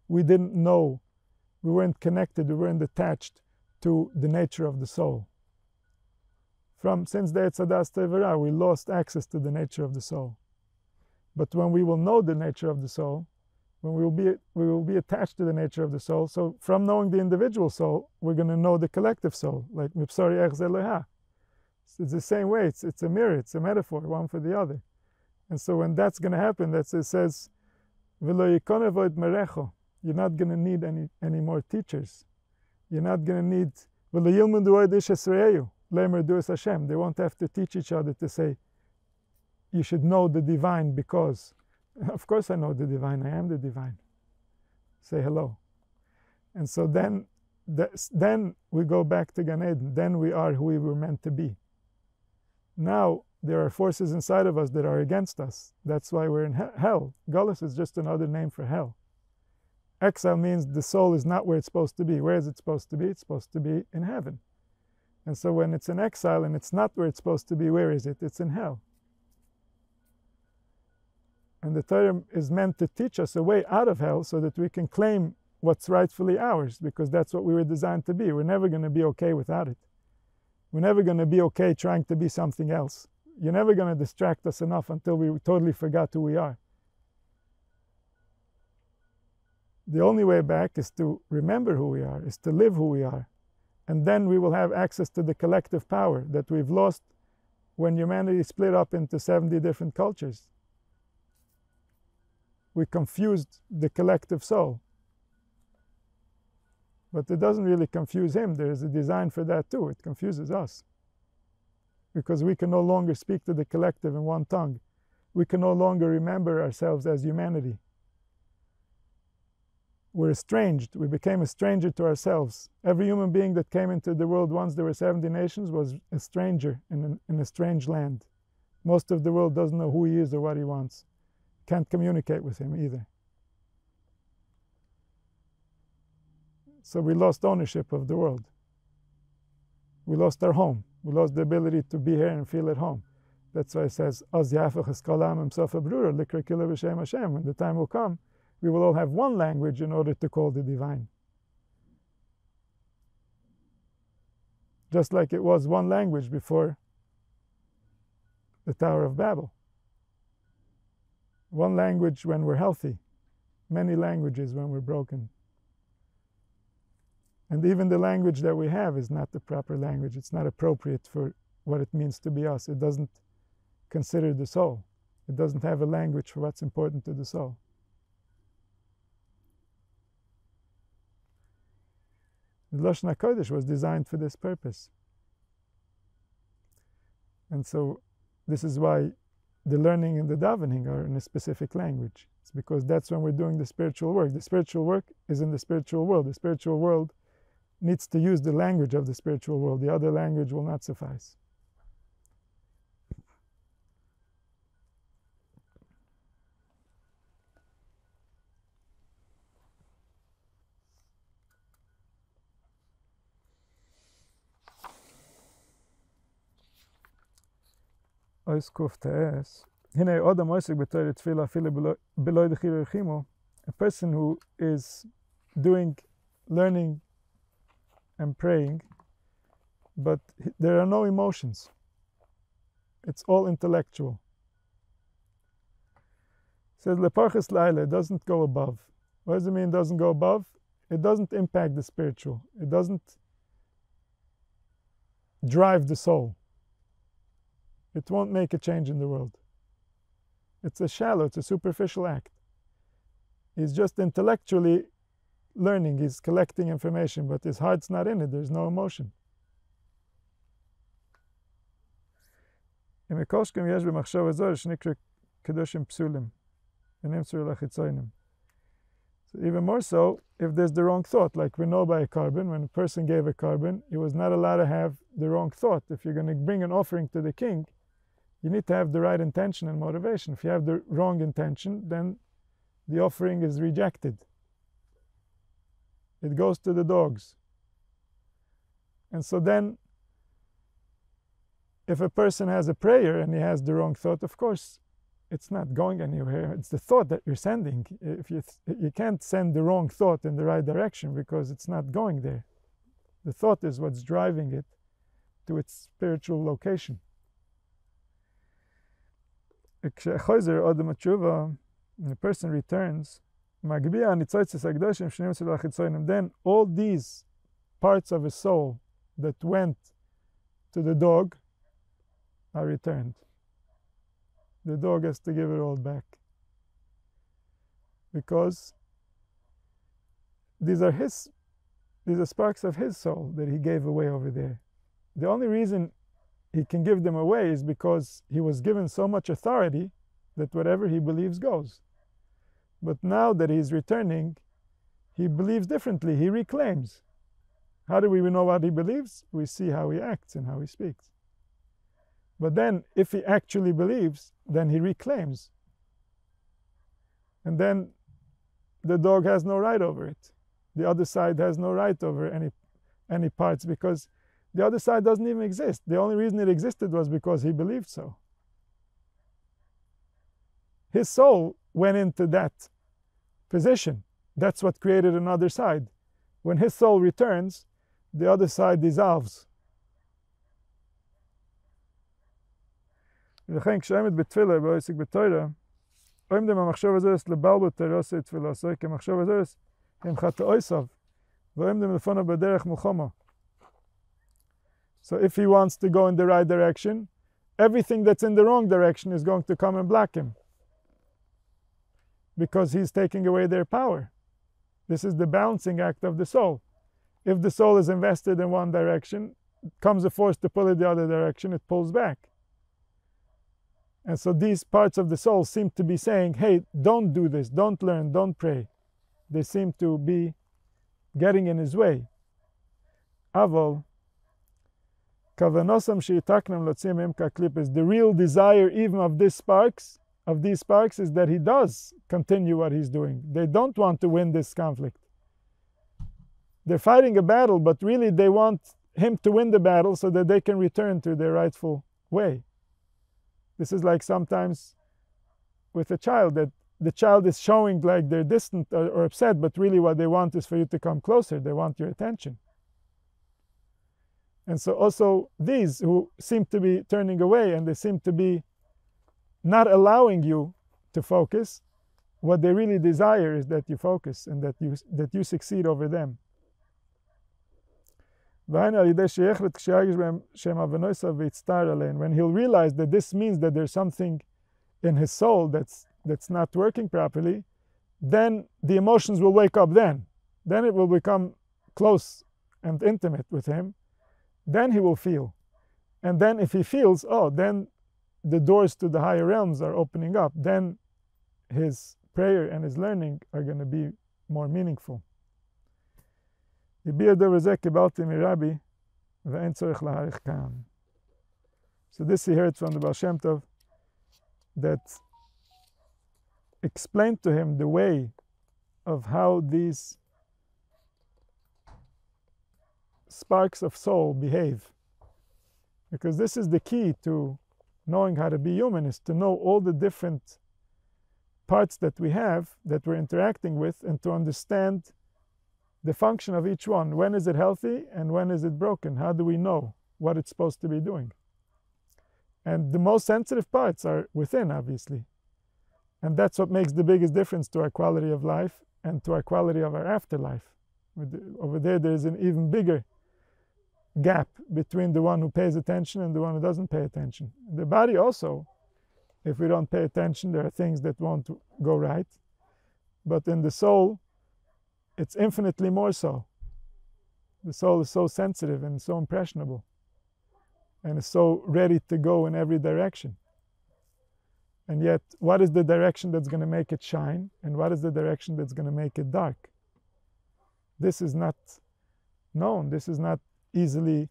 we didn't know, we weren't connected, we weren't attached to the nature of the soul. Since the Etzadas Tevera, we lost access to the nature of the soul. But when we will know the nature of the soul, when we will be attached to the nature of the soul, so from knowing the individual soul, we're going to know the collective soul, like Mipsori Ech Zeloha. It's the same way, it's a mirror, it's a metaphor, one for the other. And so when that's going to happen, it says, V'lo yikone void merecho. You're not going to need any more teachers. You're not going to need, V'lo yilmundu oid ish esreyu. They won't have to teach each other to say, you should know the divine because, of course I know the divine, I am the divine. Say hello. And so then we go back to Gan Eden. Then we are who we were meant to be. Now there are forces inside of us that are against us. That's why we're in hell. Galus is just another name for hell. Exile means the soul is not where it's supposed to be. Where is it supposed to be? It's supposed to be in heaven. And so when it's in exile and it's not where it's supposed to be, where is it? It's in hell. And the Torah is meant to teach us a way out of hell so that we can claim what's rightfully ours, because that's what we were designed to be. We're never going to be okay without it. We're never going to be okay trying to be something else. You're never going to distract us enough until we totally forgot who we are. The only way back is to remember who we are, is to live who we are. And then we will have access to the collective power that we've lost when humanity split up into 70 different cultures. We confused the collective soul. But it doesn't really confuse him. There is a design for that too. It confuses us. Because we can no longer speak to the collective in one tongue. We can no longer remember ourselves as humanity. We're estranged. We became a stranger to ourselves. Every human being that came into the world once there were 70 nations was a stranger in a strange land. Most of the world doesn't know who he is or what he wants. Can't communicate with him either. So we lost ownership of the world. We lost our home. We lost the ability to be here and feel at home. That's why it says, when the time will come, we will all have one language in order to call the divine. Just like it was one language before the Tower of Babel. One language when we're healthy, many languages when we're broken. And even the language that we have is not the proper language. It's not appropriate for what it means to be us. It doesn't consider the soul. It doesn't have a language for what's important to the soul. The Lashon HaKodesh was designed for this purpose. And so this is why the learning and the davening are in a specific language. It's because that's when we're doing the spiritual work. The spiritual work is in the spiritual world. The spiritual world needs to use the language of the spiritual world. The other language will not suffice. A person who is doing, learning and praying, but there are no emotions. It's all intellectual. It says leparchas laila, doesn't go above. What does it mean doesn't go above? It doesn't impact the spiritual. It doesn't drive the soul. It won't make a change in the world. It's a shallow, it's a superficial act. He's just intellectually learning, he's collecting information, but his heart's not in it, there's no emotion. So even more so, if there's the wrong thought, like we know by a carbon, when a person gave a carbon, he was not allowed to have the wrong thought. If you're going to bring an offering to the king, you need to have the right intention and motivation. If you have the wrong intention, then the offering is rejected. It goes to the dogs. And so then, if a person has a prayer and he has the wrong thought, of course, it's not going anywhere. It's the thought that you're sending. If you can't send the wrong thought in the right direction because it's not going there. The thought is what's driving it to its spiritual location. When a person returns, then all these parts of his soul that went to the dog are returned. The dog has to give it all back. Because these are sparks of his soul that he gave away over there. The only reason he can give them away is because he was given so much authority that whatever he believes goes. But now that he's returning, he believes differently. He reclaims. How do we know what he believes? We see how he acts and how he speaks. But then, if he actually believes, then he reclaims. And then the dog has no right over it. The other side has no right over any parts, because The other side doesn't even exist. The only reason it existed was because he believed so. His soul went into that position. That's what created another side. When his soul returns, the other side dissolves. ולכן כשעומד בתפילה ועוסק בתורה, עומדים המחשב הזרס לבלבל תרוסי תפילה, עשוי כמחשב הזרס הם חטאויסיו, ועומדים לפניו בדרך מלחמה. So if he wants to go in the right direction, everything that's in the wrong direction is going to come and block him, because he's taking away their power. This is the balancing act of the soul. If the soul is invested in one direction, comes a force to pull it the other direction, it pulls back. And so these parts of the soul seem to be saying, hey, don't do this, don't learn, don't pray. They seem to be getting in his way. Aval, kavanosam she'itaknam lotzim emka klipis. The real desire even of these sparks, is that he does continue what he's doing. They don't want to win this conflict. They're fighting a battle, but really they want him to win the battle so that they can return to their rightful way. This is like sometimes with a child, that the child is showing like they're distant or upset, but really what they want is for you to come closer. They want your attention. And so also these who seem to be turning away and they seem to be not allowing you to focus, what they really desire is that you focus and that you succeed over them. When he'll realize that this means that there's something in his soul that's not working properly, then the emotions will wake up then. Then it will become close and intimate with him. Then he will feel. And then if he feels, then the doors to the higher realms are opening up. Then his prayer and his learning are going to be more meaningful. So this he heard from the Baal Shem Tov, that explained to him the way of how these sparks of soul behave. Because this is the key to knowing how to be human, is to know all the different parts that we have, that we're interacting with, and to understand the function of each one. When is it healthy and when is it broken? How do we know what it's supposed to be doing? And the most sensitive parts are within, obviously. And that's what makes the biggest difference to our quality of life and to our quality of our afterlife. Over there's an even bigger gap between the one who pays attention and the one who doesn't pay attention. The body also, if we don't pay attention, there are things that won't go right. But in the soul, it's infinitely more so. The soul is so sensitive and so impressionable, and is so ready to go in every direction. And yet, what is the direction that's going to make it shine, and what is the direction that's going to make it dark? This is not known. This is not easily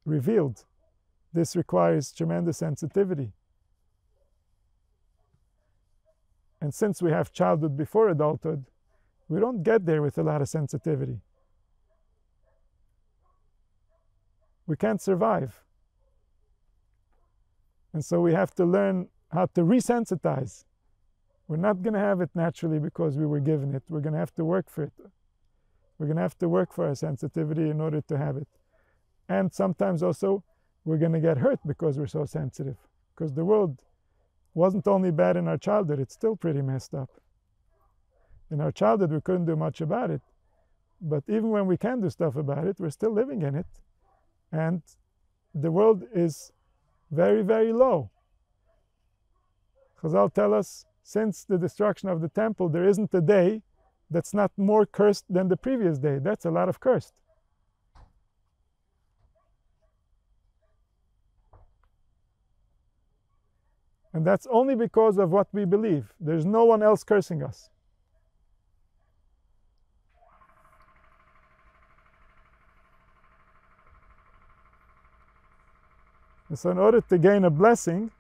revealed. This requires tremendous sensitivity. And since we have childhood before adulthood, we don't get there with a lot of sensitivity. We can't survive. And so we have to learn how to resensitize. We're not going to have it naturally because we were given it. We're going to have to work for it. We're going to have to work for our sensitivity in order to have it. And sometimes also we're going to get hurt because we're so sensitive. Because the world wasn't only bad in our childhood, it's still pretty messed up. In our childhood, we couldn't do much about it. But even when we can do stuff about it, we're still living in it. And the world is very, very low. Chazal tell us, since the destruction of the temple, there isn't a day that's not more cursed than the previous day. That's a lot of cursed. And that's only because of what we believe. There's no one else cursing us. And so in order to gain a blessing,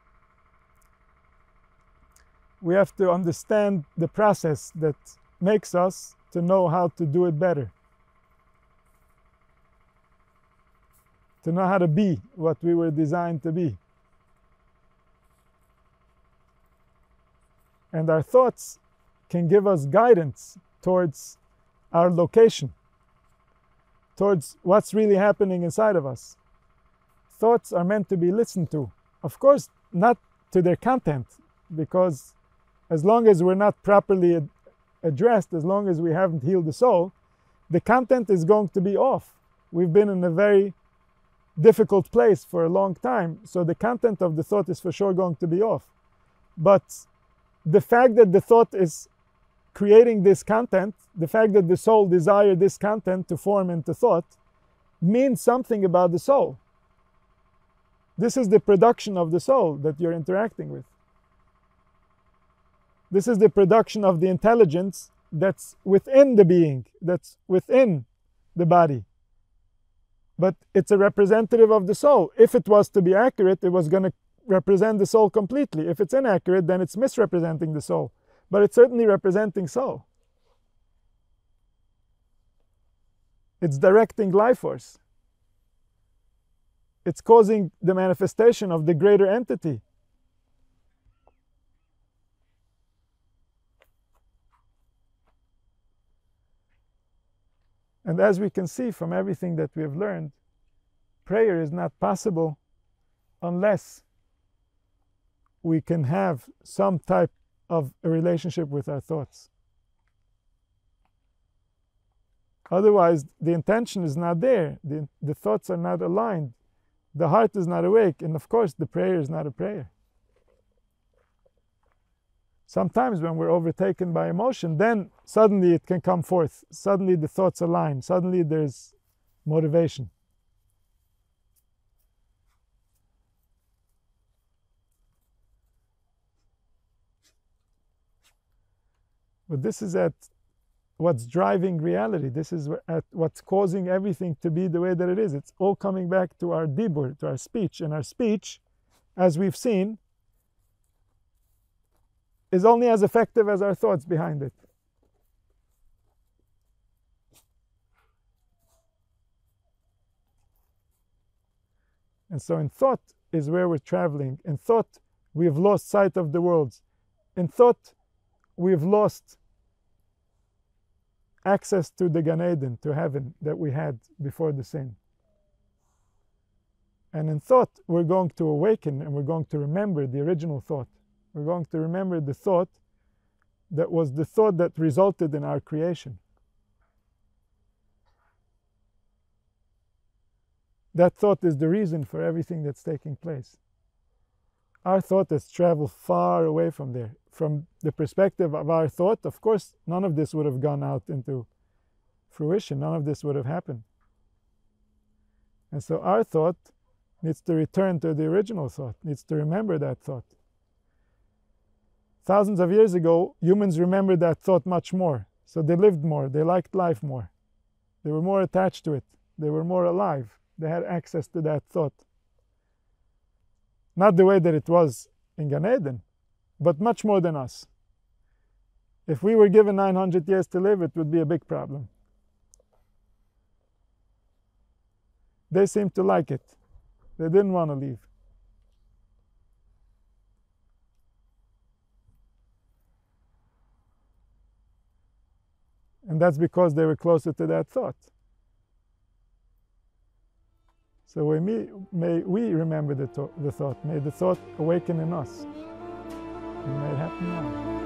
we have to understand the process that makes us to know how to do it better. to know how to be what we were designed to be. And our thoughts can give us guidance towards our location, towards what's really happening inside of us. Thoughts are meant to be listened to. Of course, not to their content, because as long as we're not properly addressed, as long as we haven't healed the soul, the content is going to be off. We've been in a very difficult place for a long time, so the content of the thought is for sure going to be off. But the fact that the thought is creating this content, the fact that the soul desired this content to form into thought, means something about the soul. This is the production of the soul that you're interacting with. This is the production of the intelligence that's within the being, that's within the body. But it's a representative of the soul. If it was to be accurate, it was going to represent the soul completely. If it's inaccurate, then it's misrepresenting the soul. But it's certainly representing soul. It's directing life force. It's causing the manifestation of the greater entity. And as we can see from everything that we have learned, prayer is not possible unless we can have some type of a relationship with our thoughts. Otherwise, the intention is not there. The thoughts are not aligned. The heart is not awake. And of course, the prayer is not a prayer. Sometimes when we're overtaken by emotion, then suddenly it can come forth. Suddenly the thoughts align. Suddenly there's motivation. But this is at what's driving reality. This is at what's causing everything to be the way that it is. It's all coming back to our dibur, to our speech. And our speech, as we've seen, is only as effective as our thoughts behind it. And so in thought is where we're traveling. In thought, we've lost sight of the worlds. In thought, we've lost access to the Gan Eden, to heaven, that we had before the sin. And in thought, we're going to awaken and we're going to remember the original thought. We're going to remember the thought that was the thought that resulted in our creation. That thought is the reason for everything that's taking place. Our thought has traveled far away from there. From the perspective of our thought, of course, none of this would have gone out into fruition. None of this would have happened. And so our thought needs to return to the original thought, needs to remember that thought. Thousands of years ago, humans remembered that thought much more. So they lived more, they liked life more. They were more attached to it. They were more alive. They had access to that thought. Not the way that it was in Gan Eden, but much more than us. If we were given 900 years to live, it would be a big problem. They seemed to like it. They didn't want to leave. And that's because they were closer to that thought. So may we remember the thought. May the thought awaken in us. And may it happen now.